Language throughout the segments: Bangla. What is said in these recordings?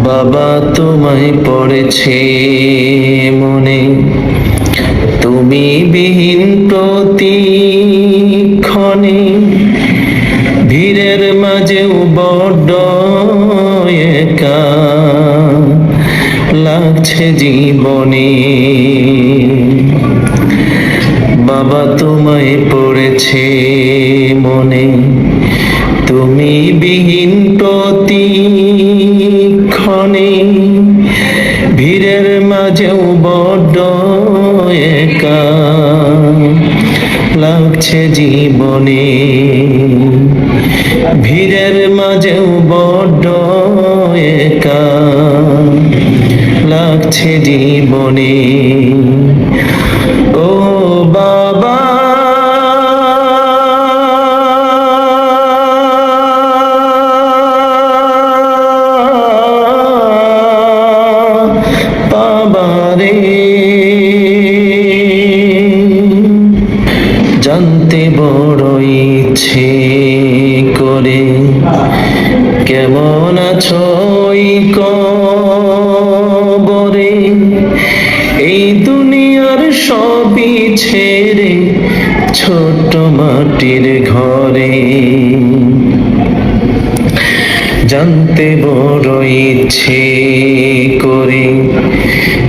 বাবা তোমায় পড়েছে মনে, তুমি বিহীন প্রতিক্ষণে, ভিড়ের মাঝেও বড্ড একা লাগছে জীবনে। বাবা তোমায় পড়েছে মনে, তুমি বিহীন প্রতিক্ষণে, ভিড়ের মাঝেও বড্ড একা লাগছে জীবনে। ভিড়ের মাঝেও বড্ড একা লাগছে জীবনে। ও বাবা জানতে বড় ইচ্ছে করে কেমন আছো কবরে, এই দুনিয়ার সবই ছেড়ে ছোট মাটির ঘরে। জানতে বড় ইচ্ছে করে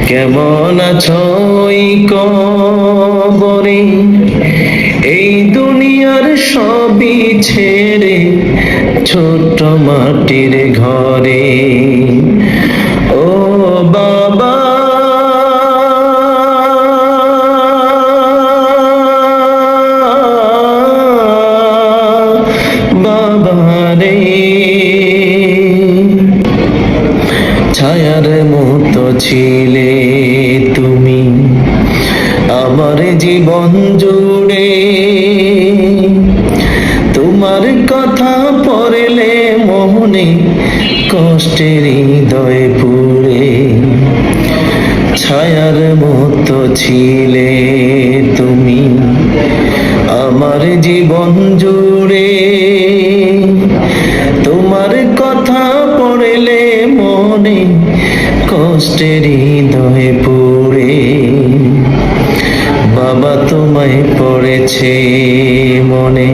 কেমন আছো কবরে, এই দুনিয়ার সবই ছেড়ে ছোট মাটির ঘরে। ও বাবা বাবা রে, ছায়ার মতো ছিলে তুমি আমার জীবন জুড়ে, তোমার কথা পড়লে মনে কষ্টের হৃদয় পুড়ে। ছায়ার মতো ছিলে তুমি আমার জীবন জুড়ে, তোমার কথা পড়লে মনে কষ্টের হৃদয় পুড়ে। বাবা তোমায় পড়েছে মনে,